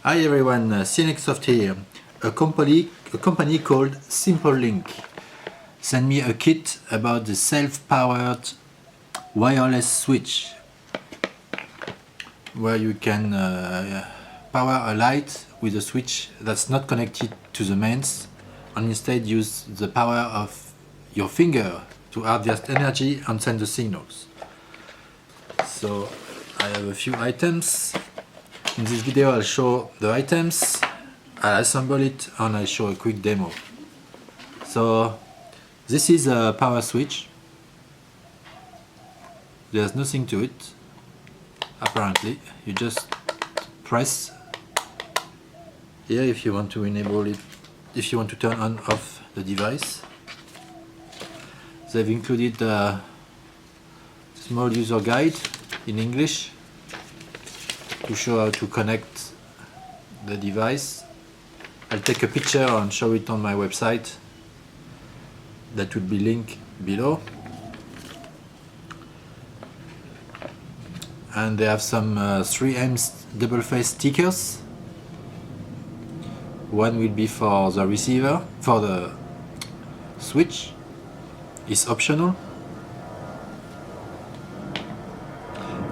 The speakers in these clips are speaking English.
Hi everyone, Soft here. A company called Simplelink sent me a kit about the self-powered wireless switch where you can power a light with a switch that's not connected to the mains and instead use the power of your finger to harvest energy and send the signals. So I have a few items. In this video I'll show the items, I'll assemble it and I'll show a quick demo. So this is a power switch. There's nothing to it, apparently. You just press here if you want to enable it, if you want to turn on off the device. They've included a small user guide in English to show how to connect the device. I'll take a picture and show it on my website. That will be linked below. And they have some 3M double face stickers. One will be for the receiver, for the switch. It's optional.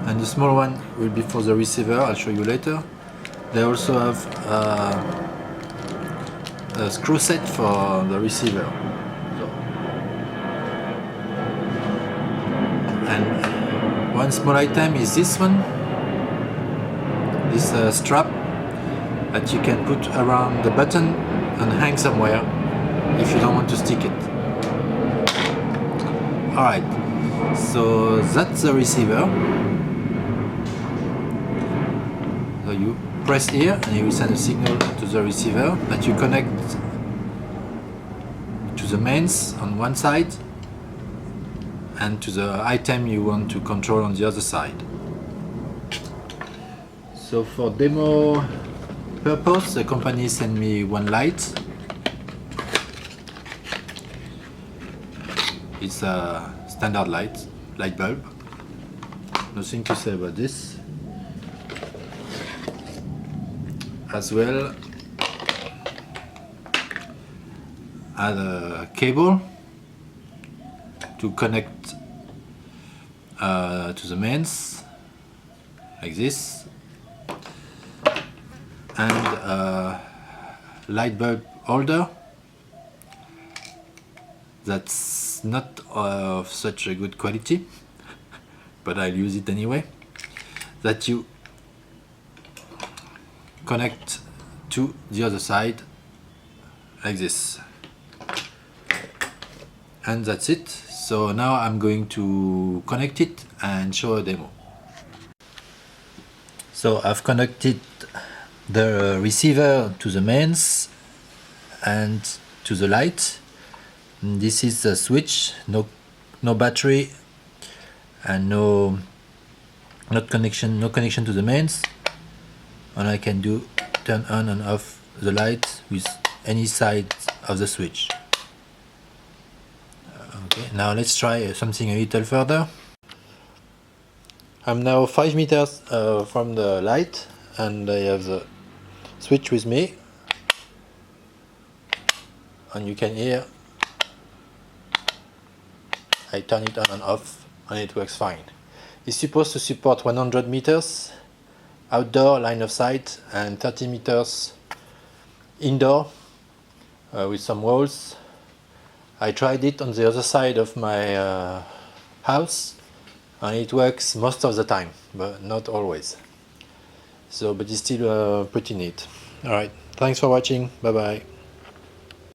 And the small one will be for the receiver, I'll show you later. They also have a screw set for the receiver. And one small item is this one. This strap that you can put around the button and hang somewhere if you don't want to stick it. Alright, so that's the receiver. So you press here and you will send a signal to the receiver that you connect to the mains on one side and to the item you want to control on the other side. So for demo purpose, the company sent me one light. It's a standard light bulb. Nothing to say about this. As well as a cable to connect to the mains, like this, and a light bulb holder that's not of such a good quality, but I'll use it anyway, that you connect to the other side like this, and that's it. So now I'm going to connect it and show a demo. So I've connected the receiver to the mains and to the light. And this is the switch, no battery and no connection to the mains. And I can turn on and off the light with any side of the switch. Okay, now let's try something a little further. I'm now 5 meters from the light and I have the switch with me, and you can hear I turn it on and off and it works fine. It's supposed to support 100 meters outdoor line of sight and 30 meters indoor with some walls. I tried it on the other side of my house and it works most of the time, but not always. So, but it's still pretty neat. Alright, thanks for watching, bye bye.